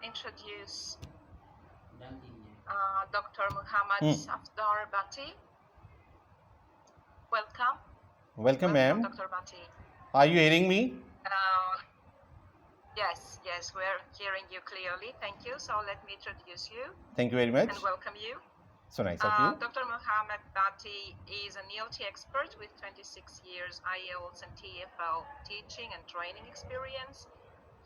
introduce Dr. Muhammad Safdar Bhatti. Welcome. Welcome, ma'am. Dr. Bhatti. Are you hearing me? Yes, we're hearing you clearly. Thank you. So let me introduce you. Thank you very much. And welcome you. So nice of you. Dr. Muhammad Bhatti is an ELT expert with 26 years IELTS and TEFL teaching and training experience.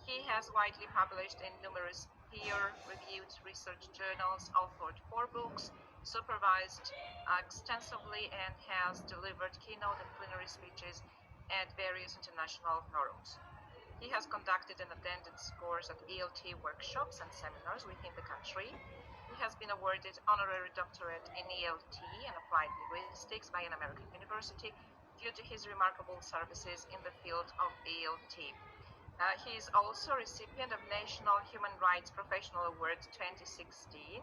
He has widely published in numerous peer-reviewed research journals, authored 4 books, supervised extensively, and has delivered keynote and plenary speeches at various international forums. He has conducted and attended scores of ELT workshops and seminars within the country. He has been awarded honorary doctorate in ELT and applied linguistics by an American university due to his remarkable services in the field of ELT. He is also recipient of National Human Rights Professional Award 2016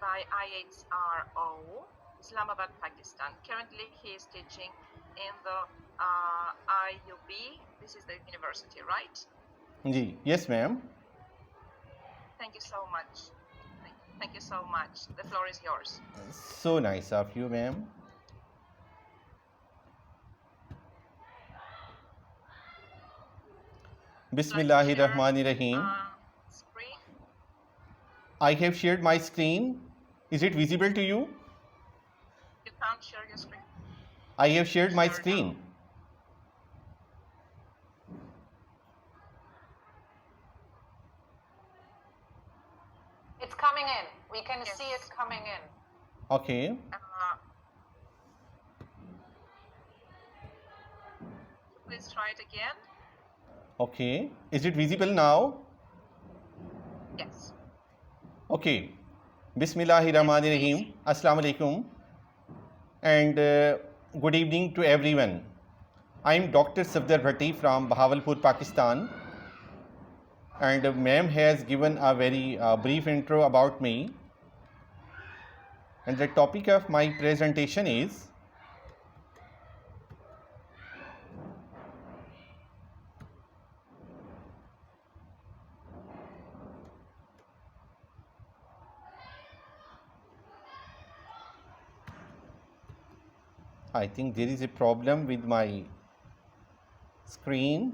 by IHRO, Islamabad, Pakistan. Currently, he is teaching in the IUB. This is the university, right? Yes, ma'am. Thank you so much. Thank you so much. The floor is yours. So nice of you, ma'am. Bismillahirrahmanirrahim. I have shared my screen. Is it visible to you? You can't share your screen. I have shared my screen. It's coming in. We can see it coming in. Okay. Please try it again. Okay. Is it visible now? Yes. Okay. Bismillahirrahmanirrahim. Assalamu alaikum. And good evening to everyone. I am Dr. Safdar Bhatti from Bahawalpur, Pakistan. And ma'am has given a very brief intro about me. And the topic of my presentation is I think there is a problem with my screen.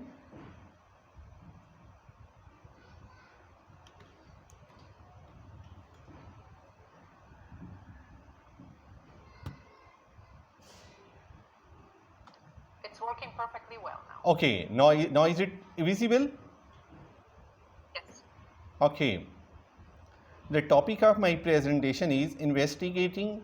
It's working perfectly well now. Okay, now is it visible? Yes. Okay. The topic of my presentation is investigating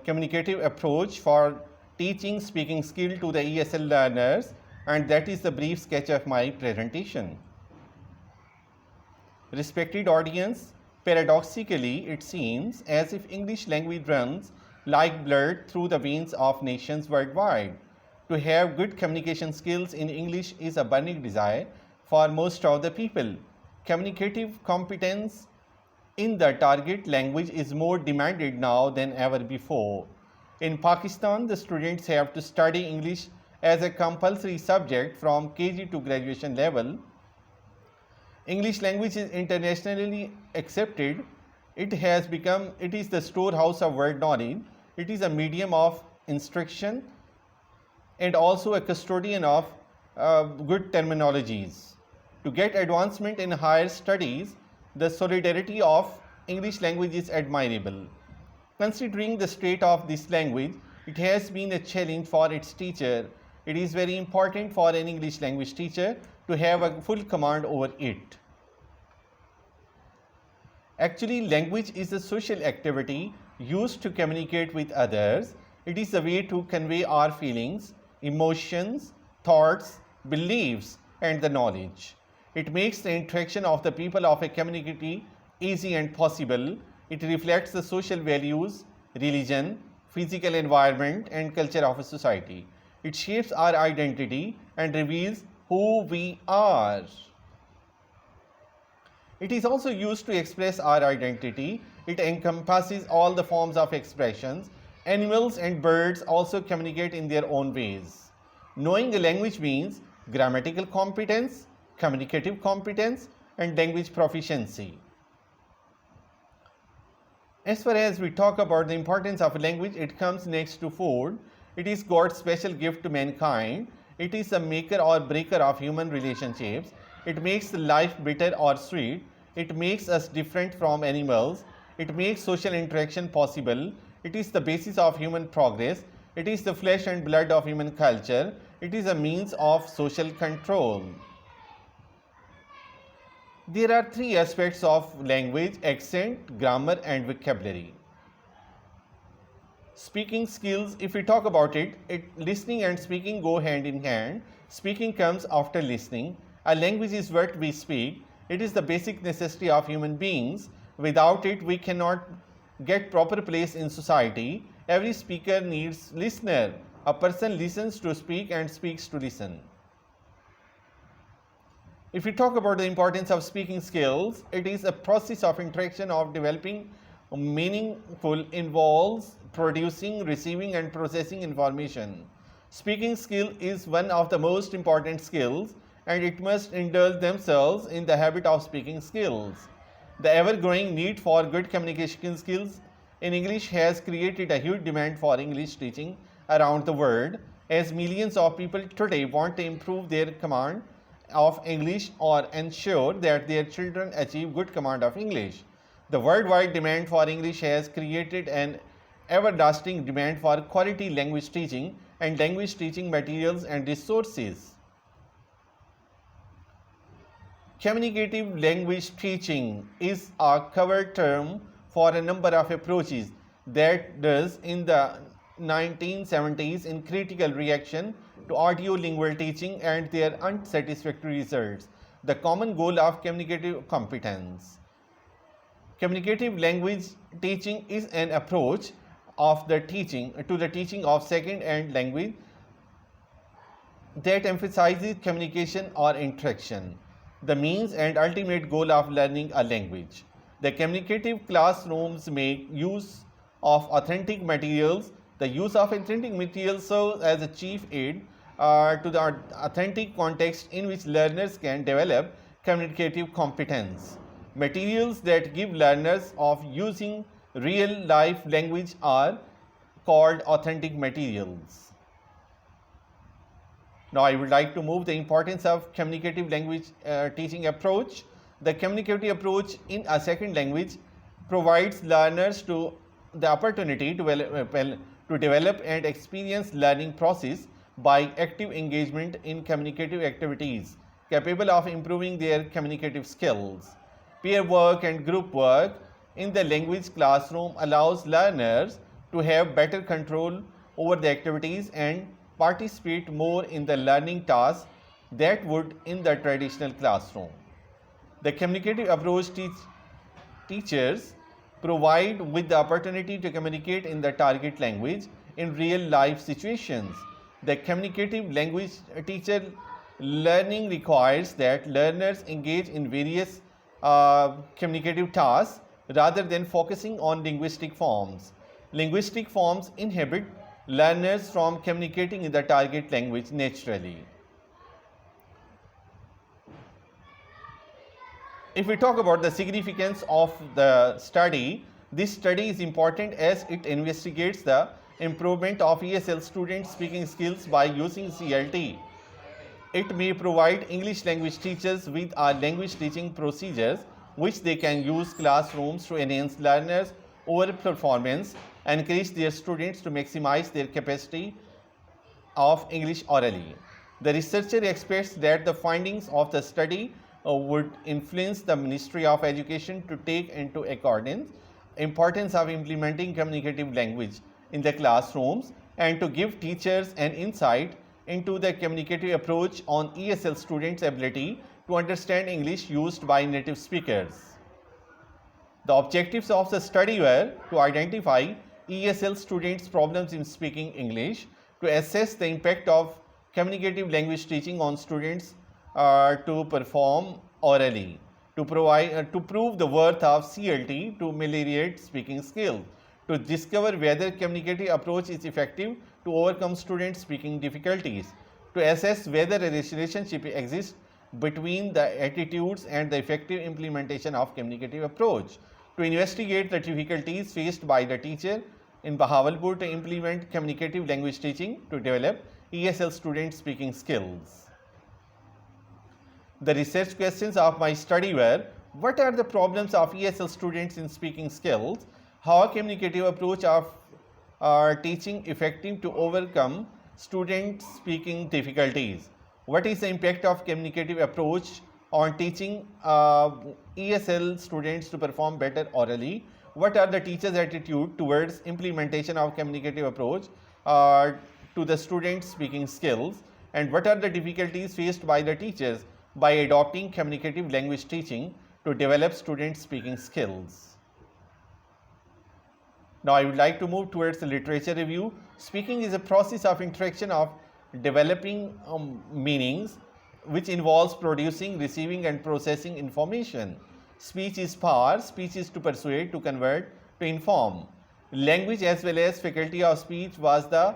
communicative approach for teaching speaking skill to the ESL learners, and that is the brief sketch of my presentation. Respected audience, paradoxically, it seems as if English language runs like blood through the veins of nations worldwide. To have good communication skills in English is a burning desire for most of the people. Communicative competence in the target language is more demanded now than ever before. In Pakistan, the students have to study English as a compulsory subject from KG to graduation level. English language is internationally accepted. It is the storehouse of world knowledge. It is a medium of instruction and also a custodian of good terminologies. To get advancement in higher studies, the solidarity of English language is admirable. Considering the state of this language, it has been a challenge for its teacher. It is very important for an English language teacher to have a full command over it. Actually, language is a social activity used to communicate with others. It is a way to convey our feelings, emotions, thoughts, beliefs, and the knowledge. It makes the interaction of the people of a community easy and possible. It reflects the social values, religion, physical environment, and culture of a society. It shapes our identity and reveals who we are. It is also used to express our identity. It encompasses all the forms of expressions. Animals and birds also communicate in their own ways. Knowing a language means grammatical competence, communicative competence, and language proficiency. As far as we talk about the importance of language, it comes next to food. It is God's special gift to mankind. It is a maker or breaker of human relationships. It makes life bitter or sweet. It makes us different from animals. It makes social interaction possible. It is the basis of human progress. It is the flesh and blood of human culture. It is a means of social control. There are three aspects of language: accent, grammar, and vocabulary. Speaking skills, if we talk about it, listening and speaking go hand in hand. Speaking comes after listening. A language is what we speak. It is the basic necessity of human beings. Without it, we cannot get proper place in society. Every speaker needs listener. A person listens to speak and speaks to listen. If we talk about the importance of speaking skills, it is a process of interaction of developing meaningful, involves producing, receiving, and processing information. Speaking skill is one of the most important skills, and it must indulge themselves in the habit of speaking skills. The ever-growing need for good communication skills in English has created a huge demand for English teaching around the world, as millions of people today want to improve their command of English or ensure that their children achieve good command of English. The worldwide demand for English has created an everlasting demand for quality language teaching and language teaching materials and resources. Communicative language teaching is a cover term for a number of approaches that does in the 1970s in critical reaction to audio-lingual teaching and their unsatisfactory results. The common goal of communicative competence. Communicative language teaching is an approach of the teaching of second-hand language that emphasizes communication or interaction, the means and ultimate goal of learning a language. The communicative classrooms make use of authentic materials. The use of authentic materials serves as a chief aid to the authentic context in which learners can develop communicative competence. Materials that give learners of using real life language are called authentic materials. Now I would like to move the importance of communicative language teaching approach. The communicative approach in a second language provides learners to the opportunity to develop and experience learning process by active engagement in communicative activities capable of improving their communicative skills. Peer work and group work in the language classroom allows learners to have better control over the activities and participate more in the learning tasks that would in the traditional classroom. The communicative approach teachers provide with the opportunity to communicate in the target language in real life situations. The communicative language teacher learning requires that learners engage in various communicative tasks rather than focusing on linguistic forms. Linguistic forms inhibit learners from communicating in the target language naturally. If we talk about the significance of the study, this study is important as it investigates the improvement of ESL students' speaking skills by using CLT. It may provide English language teachers with language teaching procedures which they can use classrooms to enhance learners' overall performance and encourage their students to maximize their capacity of English orally. The researcher expects that the findings of the study would influence the Ministry of Education to take into account importance of implementing communicative language in the classrooms and to give teachers an insight into the communicative approach on ESL students' ability to understand English used by native speakers. The objectives of the study were to identify ESL students' problems in speaking English, to assess the impact of communicative language teaching on students to perform orally, to prove the worth of CLT to ameliorate speaking skills, to discover whether communicative approach is effective to overcome students' speaking difficulties, to assess whether a relationship exists between the attitudes and the effective implementation of communicative approach. To investigate the difficulties faced by the teacher in Bahawalpur to implement communicative language teaching to develop ESL student speaking skills. The research questions of my study were: what are the problems of ESL students in speaking skills? How communicative approach of teaching effective to overcome students speaking difficulties? What is the impact of communicative approach on teaching ESL students to perform better orally? What are the teachers' attitude towards implementation of communicative approach to the students' speaking skills? And what are the difficulties faced by the teachers by adopting communicative language teaching to develop students' speaking skills? Now I would like to move towards the literature review. Speaking is a process of interaction of developing meanings which involves producing, receiving and processing information. Speech is power, speech is to persuade, to convert, to inform. Language as well as faculty of speech was the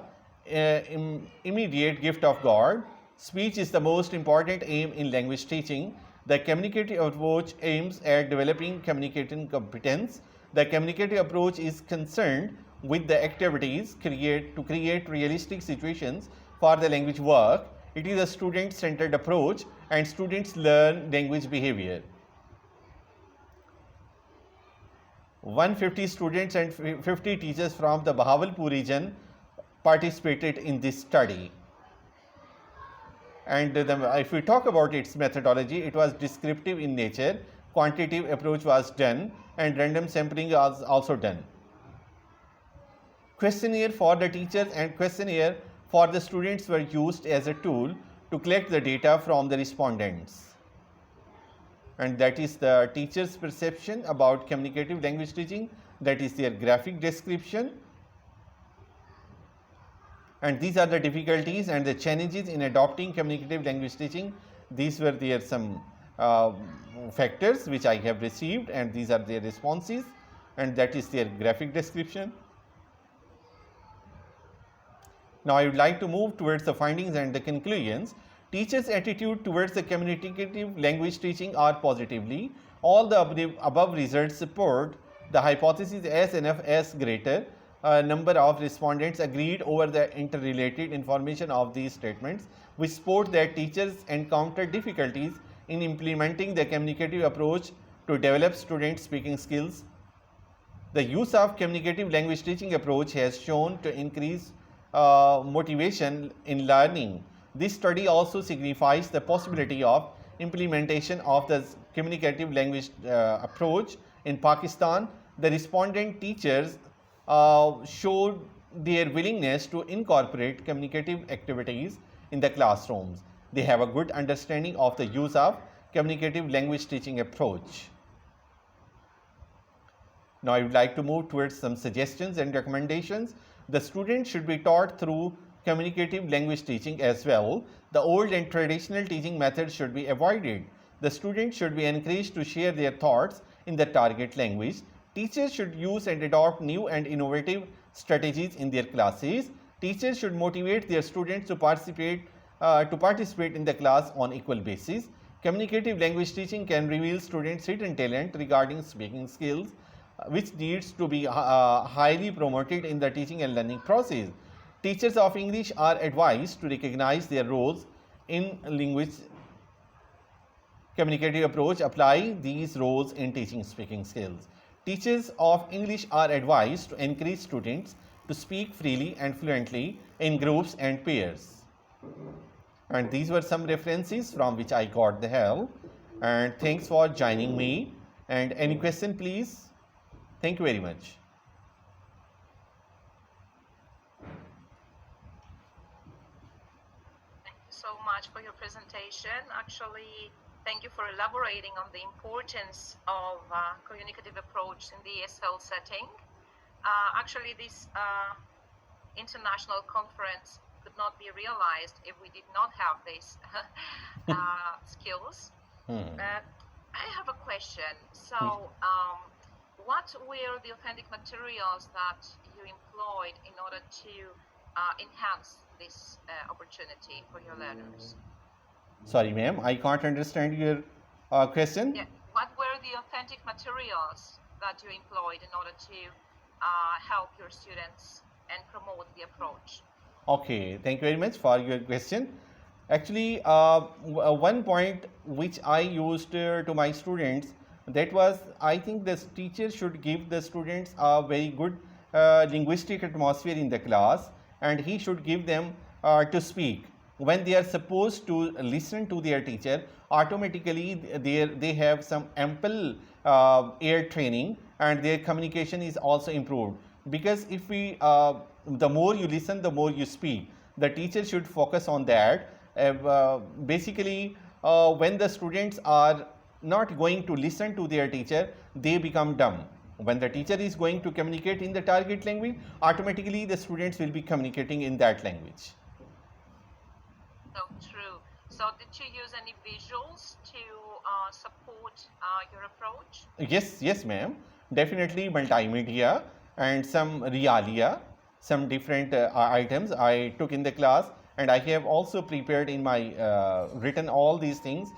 immediate gift of God. Speech is the most important aim in language teaching. The communicative approach aims at developing communicating competence. The communicative approach is concerned with the activities to create realistic situations for the language work. It is a student-centered approach and students learn language behavior. 150 students and 50 teachers from the Bahawalpur region participated in this study. And if we talk about its methodology, it was descriptive in nature, quantitative approach was done, and random sampling was also done. Questionnaire for the teachers and questionnaire for the students were used as a tool to collect the data from the respondents. And that is the teacher's perception about communicative language teaching, that is their graphic description. And these are the difficulties and the challenges in adopting communicative language teaching. These were their some factors which I have received, and these are their responses, and that is their graphic description. Now I would like to move towards the findings and the conclusions. Teachers' attitude towards the communicative language teaching are positively. All the above results support the hypothesis as enough as greater number of respondents agreed over the interrelated information of these statements, which support that teachers encounter difficulties in implementing the communicative approach to develop student speaking skills. The use of communicative language teaching approach has shown to increase motivation in learning. This study also signifies the possibility of implementation of the communicative language approach in Pakistan. The respondent teachers showed their willingness to incorporate communicative activities in the classrooms. They have a good understanding of the use of communicative language teaching approach. Now I would like to move towards some suggestions and recommendations. The students should be taught through communicative language teaching as well. The old and traditional teaching methods should be avoided. The students should be encouraged to share their thoughts in the target language. Teachers should use and adopt new and innovative strategies in their classes. Teachers should motivate their students to participate in the class on equal basis. Communicative language teaching can reveal students' hidden talent regarding speaking skills, which needs to be highly promoted in the teaching and learning process. Teachers of English are advised to recognize their roles in language communicative approach, apply these roles in teaching speaking skills. Teachers of English are advised to encourage students to speak freely and fluently in groups and pairs. And these were some references from which I got the help. And thanks for joining me. And any question, please? Thank you very much. Thank you so much for your presentation. Actually, thank you for elaborating on the importance of communicative approach in the ESL setting. Actually, this international conference could not be realized if we did not have these skills. I have a question. So, what were the authentic materials that you employed in order to enhance this opportunity for your learners? Sorry, ma'am, I can't understand your question. Yeah. What were the authentic materials that you employed in order to help your students and promote the approach? Okay, thank you very much for your question. Actually, one point which I used to my students, that was, I think this teacher should give the students a very good linguistic atmosphere in the class, and he should give them to speak. When they are supposed to listen to their teacher, automatically they have some ample air training, and their communication is also improved. Because if we the more you listen, the more you speak. The teacher should focus on that. Basically, when the students are not going to listen to their teacher, they become dumb. When the teacher is going to communicate in the target language, automatically the students will be communicating in that language. So true. So did you use any visuals to support your approach? Yes, ma'am. Definitely multimedia and some realia, some different items I took in the class, and I have also prepared in my written all these things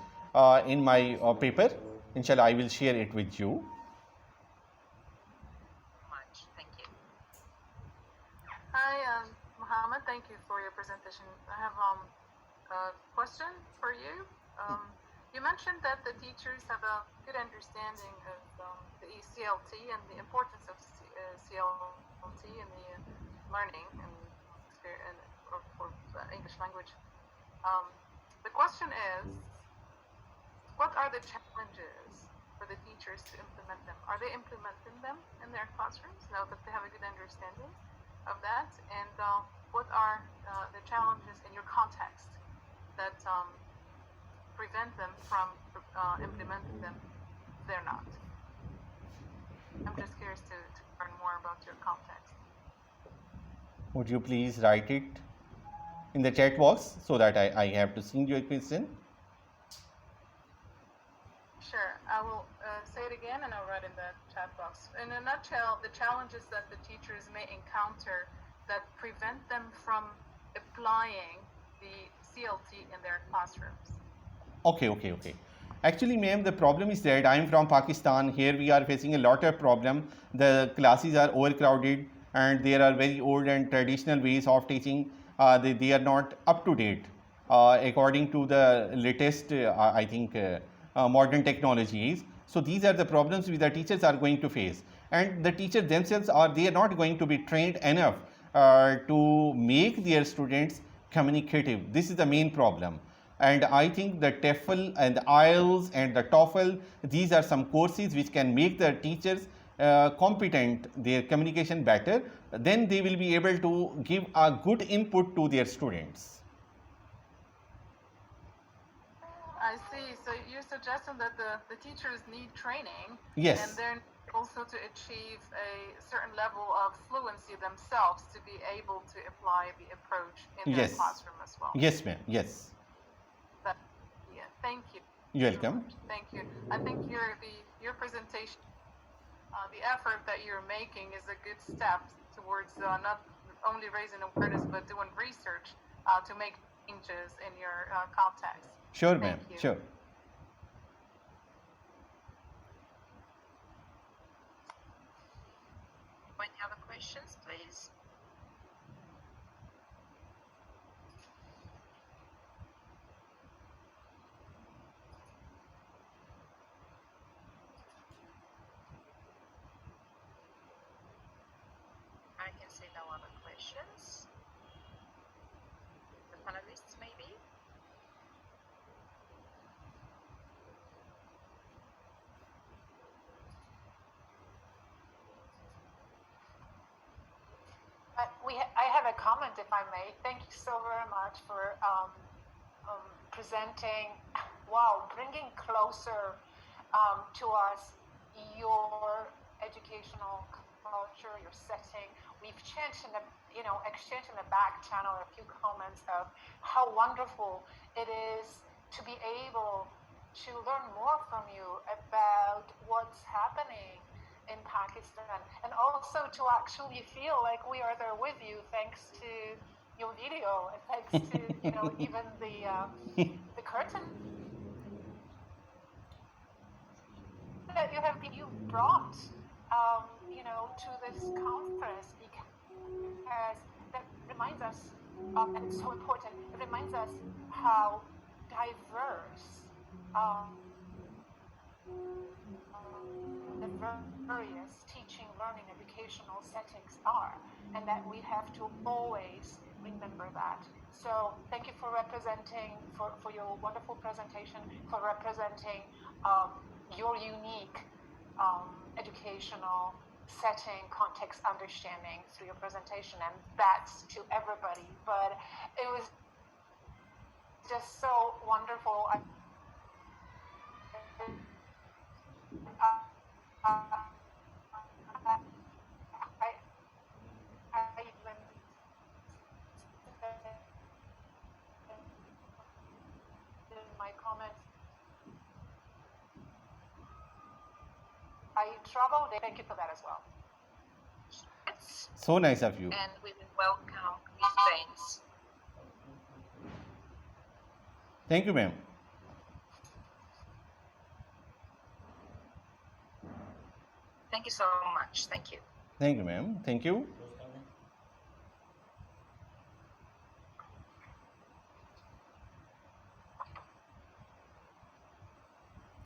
in my paper. Inshallah, I will share it with you. Much. Thank you. Hi, Mohammed. Thank you for your presentation. I have a question for you. You mentioned that the teachers have a good understanding of the ECLT and the importance of CLT in the learning and for English language. The question is, what are the challenges for the teachers to implement them? Are they implementing them in their classrooms now that they have a good understanding of that? And what are the challenges in your context that prevent them from implementing them if they're not? I'm just curious to learn more about your context. Would you please write it in the chat box so that I have to see your question? Sure, I will say it again and I'll write in the chat box. In a nutshell, the challenges that the teachers may encounter that prevent them from applying the CLT in their classrooms. Okay. Actually, ma'am, the problem is that I am from Pakistan. Here we are facing a lot of problem. The classes are overcrowded, and there are very old and traditional ways of teaching. They are not up to date according to the latest, I think, modern technologies. So these are the problems which the teachers are going to face, and the teachers themselves they are not going to be trained enough to make their students communicative. This is the main problem. And I think the TEFL and the IELTS and the TOEFL, these are some courses which can make the teachers competent, their communication better. Then they will be able to give a good input to their students. I see. So you're suggesting that the teachers need training. Yes. And then also to achieve a certain level of fluency themselves to be able to apply the approach in their classroom as well. Yes, ma'am. Yes. Yeah, thank you. You're welcome. Thank you. I think your presentation, the effort that you're making is a good step towards not only raising awareness but doing research to make changes in your context. Sure, ma'am. Sure. Any other questions, please? I can see no other questions. The panelists, maybe? I have a comment, if I may. Thank you so very much for presenting, bringing closer to us your educational culture, your setting. We've exchanged in the back channel a few comments of how wonderful it is to be able to learn more from you about what's happening in Pakistan, and also to actually feel like we are there with you thanks to your video and thanks to even the curtain that you brought, to this conference, because that reminds us, and it's so important. It reminds us how diverse the various teaching, learning, educational settings are, and that we have to always remember that. So thank you for representing, for your wonderful presentation, for representing your unique educational setting, context, understanding through your presentation, and that's to everybody. But it was just so wonderful. I even in my comments, I traveled. Thank you for that as well. So nice of you. And we will welcome Ms. Baines. Thank you, ma'am. Thank you so much. Thank you. Thank you, ma'am. Thank you.